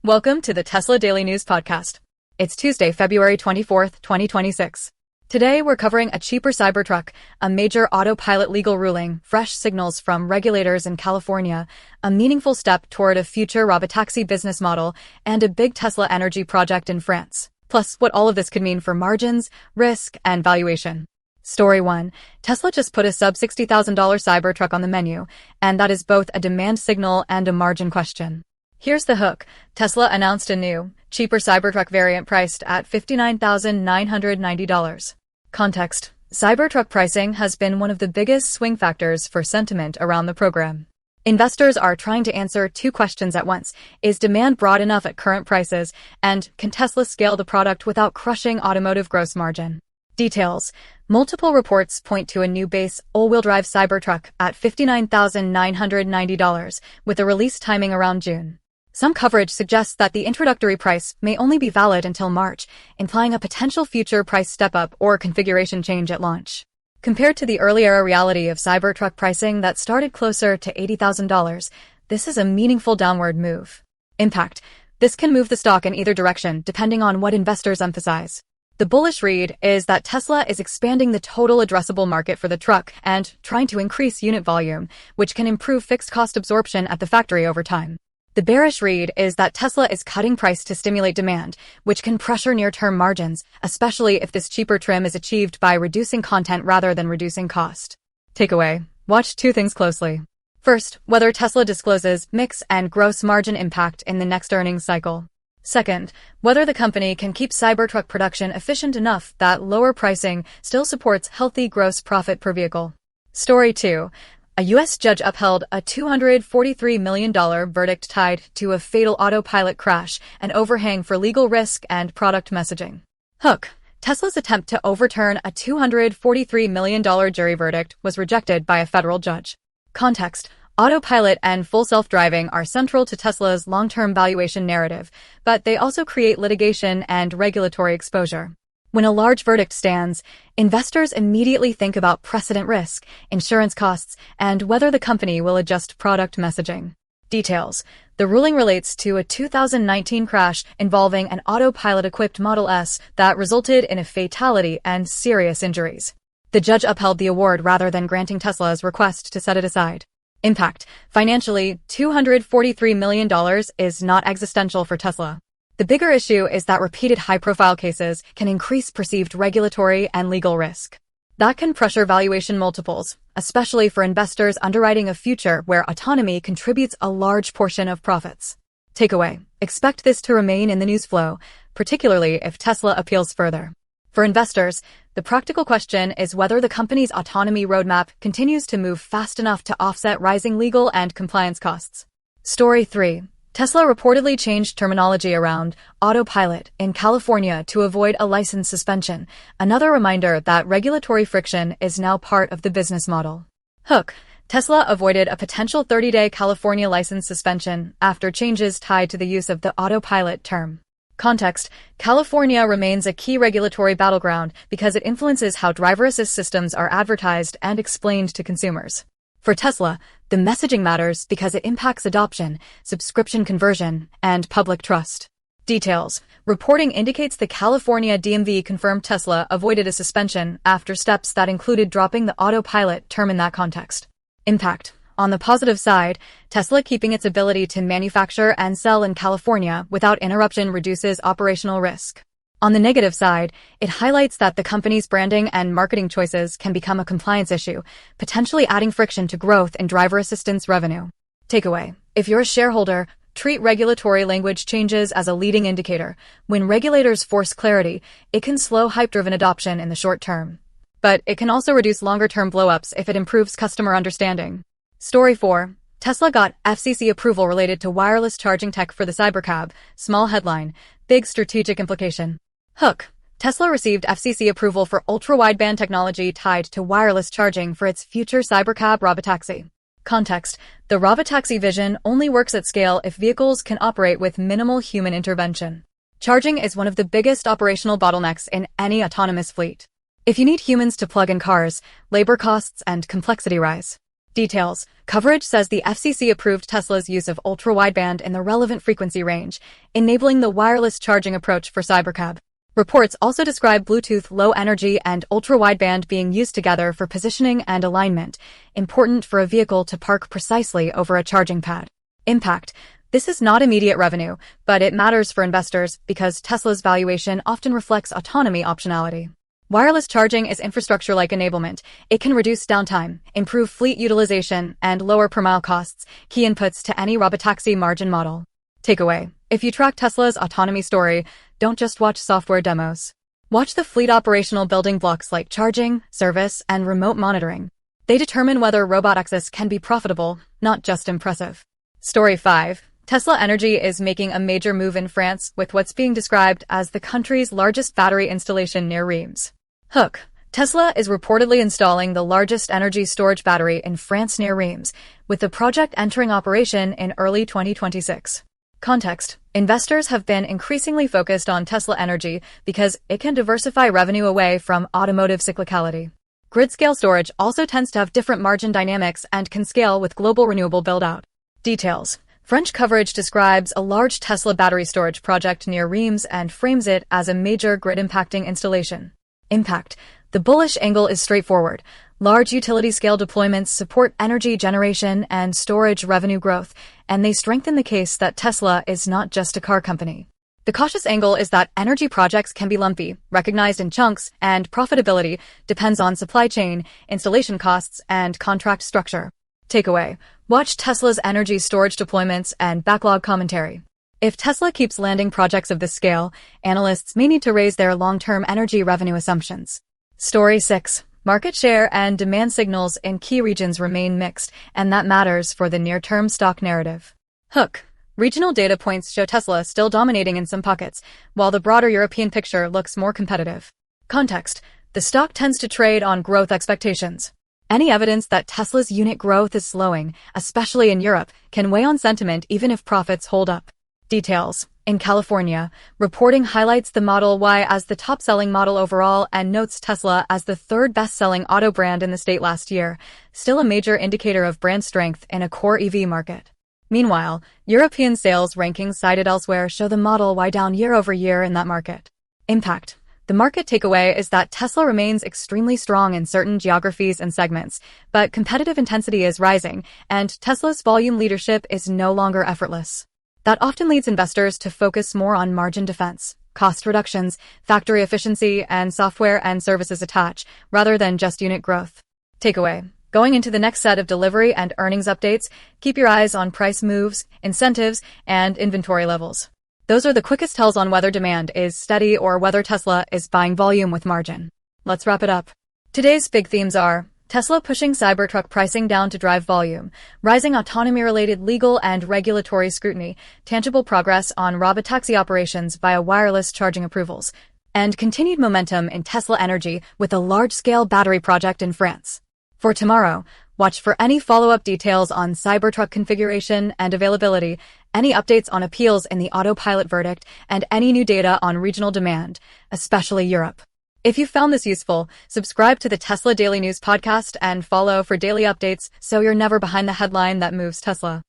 Welcome to the Tesla Daily News Podcast. It's Tuesday, February 24th, 2026. Today, we're covering a cheaper Cybertruck, a major autopilot legal ruling, fresh signals from regulators in California, a meaningful step toward a future robotaxi business model, and a big Tesla energy project in France. Plus, what all of this could mean for margins, risk, and valuation. Story 1. Tesla just put a sub-$60,000 Cybertruck on the menu, and that is both a demand signal and a margin question. Here's the hook. Tesla announced a new, cheaper Cybertruck variant priced at $59,990. Context. Cybertruck pricing has been one of the biggest swing factors for sentiment around the program. Investors are trying to answer two questions at once. Is demand broad enough at current prices? And can Tesla scale the product without crushing automotive gross margin? Details. Multiple reports point to a new base all-wheel drive Cybertruck at $59,990, with a release timing around June. Some coverage suggests that the introductory price may only be valid until March, implying a potential future price step-up or configuration change at launch. Compared to the earlier reality of Cybertruck pricing that started closer to $80,000, this is a meaningful downward move. Impact. This can move the stock in either direction, depending on what investors emphasize. The bullish read is that Tesla is expanding the total addressable market for the truck and trying to increase unit volume, which can improve fixed cost absorption at the factory over time. The bearish read is that Tesla is cutting price to stimulate demand, which can pressure near-term margins, especially if this cheaper trim is achieved by reducing content rather than reducing cost. Takeaway. Watch two things closely. First, whether Tesla discloses mix and gross margin impact in the next earnings cycle. Second, whether the company can keep Cybertruck production efficient enough that lower pricing still supports healthy gross profit per vehicle. Story 2. A U.S. judge upheld a $243 million verdict tied to a fatal autopilot crash, an overhang for legal risk and product messaging. Hook. Tesla's attempt to overturn a $243 million jury verdict was rejected by a federal judge. Context. Autopilot and full self-driving are central to Tesla's long-term valuation narrative, but they also create litigation and regulatory exposure. When a large verdict stands, investors immediately think about precedent risk, insurance costs, and whether the company will adjust product messaging. Details. The ruling relates to a 2019 crash involving an autopilot-equipped Model S that resulted in a fatality and serious injuries. The judge upheld the award rather than granting Tesla's request to set it aside. Impact. Financially, $243 million is not existential for Tesla. The bigger issue is that repeated high-profile cases can increase perceived regulatory and legal risk. That can pressure valuation multiples, especially for investors underwriting a future where autonomy contributes a large portion of profits. Takeaway. Expect this to remain in the news flow, particularly if Tesla appeals further. For investors, the practical question is whether the company's autonomy roadmap continues to move fast enough to offset rising legal and compliance costs. Story 3. Tesla reportedly changed terminology around autopilot in California to avoid a license suspension, another reminder that regulatory friction is now part of the business model. Hook. Tesla avoided a potential 30-day California license suspension after changes tied to the use of the autopilot term. Context. California remains a key regulatory battleground because it influences how driver assist systems are advertised and explained to consumers. For Tesla, the messaging matters because it impacts adoption, subscription conversion, and public trust. Details. Reporting indicates the California DMV confirmed Tesla avoided a suspension after steps that included dropping the autopilot term in that context. Impact. On the positive side, Tesla keeping its ability to manufacture and sell in California without interruption reduces operational risk. On the negative side, it highlights that the company's branding and marketing choices can become a compliance issue, potentially adding friction to growth in driver assistance revenue. Takeaway. If you're a shareholder, treat regulatory language changes as a leading indicator. When regulators force clarity, it can slow hype-driven adoption in the short term. But it can also reduce longer-term blow-ups if it improves customer understanding. Story 4. Tesla got FCC approval related to wireless charging tech for the Cybercab. Small headline, big strategic implication. Hook. Tesla received FCC approval for ultra-wideband technology tied to wireless charging for its future Cybercab robotaxi. Context. The robotaxi vision only works at scale if vehicles can operate with minimal human intervention. Charging is one of the biggest operational bottlenecks in any autonomous fleet. If you need humans to plug in cars, labor costs and complexity rise. Details. Coverage says the FCC approved Tesla's use of ultra-wideband in the relevant frequency range, enabling the wireless charging approach for Cybercab. Reports also describe Bluetooth Low Energy and ultra-wideband being used together for positioning and alignment, important for a vehicle to park precisely over a charging pad. Impact. This is not immediate revenue, but it matters for investors because Tesla's valuation often reflects autonomy optionality. Wireless charging is infrastructure-like enablement. It can reduce downtime, improve fleet utilization, and lower per-mile costs, key inputs to any robotaxi margin model. Takeaway. If you track Tesla's autonomy story, don't just watch software demos. Watch the fleet operational building blocks like charging, service, and remote monitoring. They determine whether robotaxis can be profitable, not just impressive. Story 5. Tesla Energy is making a major move in France with what's being described as the country's largest battery installation near Reims. Hook. Tesla is reportedly installing the largest energy storage battery in France near Reims, with the project entering operation in early 2026. Context. Investors have been increasingly focused on Tesla Energy because it can diversify revenue away from automotive cyclicality. Grid-scale storage also tends to have different margin dynamics and can scale with global renewable build-out. Details. French coverage describes a large Tesla battery storage project near Reims and frames it as a major grid-impacting installation. Impact. The bullish angle is straightforward. Large utility-scale deployments support energy generation and storage revenue growth, and they strengthen the case that Tesla is not just a car company. The cautious angle is that energy projects can be lumpy, recognized in chunks, and profitability depends on supply chain, installation costs, and contract structure. Takeaway. Watch Tesla's energy storage deployments and backlog commentary. If Tesla keeps landing projects of this scale, analysts may need to raise their long-term energy revenue assumptions. Story 6. Market share and demand signals in key regions remain mixed, and that matters for the near-term stock narrative. Hook. Regional data points show Tesla still dominating in some pockets, while the broader European picture looks more competitive. Context. The stock tends to trade on growth expectations. Any evidence that Tesla's unit growth is slowing, especially in Europe, can weigh on sentiment even if profits hold up. Details. In California, reporting highlights the Model Y as the top-selling model overall and notes Tesla as the third best-selling auto brand in the state last year, still a major indicator of brand strength in a core EV market. Meanwhile, European sales rankings cited elsewhere show the Model Y down year-over-year in that market. Impact. The market takeaway is that Tesla remains extremely strong in certain geographies and segments, but competitive intensity is rising, and Tesla's volume leadership is no longer effortless. That often leads investors to focus more on margin defense, cost reductions, factory efficiency, and software and services attach, rather than just unit growth. Takeaway. Going into the next set of delivery and earnings updates, keep your eyes on price moves, incentives, and inventory levels. Those are the quickest tells on whether demand is steady or whether Tesla is buying volume with margin. Let's wrap it up. Today's big themes are Tesla pushing Cybertruck pricing down to drive volume, rising autonomy-related legal and regulatory scrutiny, tangible progress on robotaxi operations via wireless charging approvals, and continued momentum in Tesla Energy with a large-scale battery project in France. For tomorrow, watch for any follow-up details on Cybertruck configuration and availability, any updates on appeals in the Autopilot verdict, and any new data on regional demand, especially Europe. If you found this useful, subscribe to the Tesla Daily News podcast and follow for daily updates so you're never behind the headline that moves Tesla.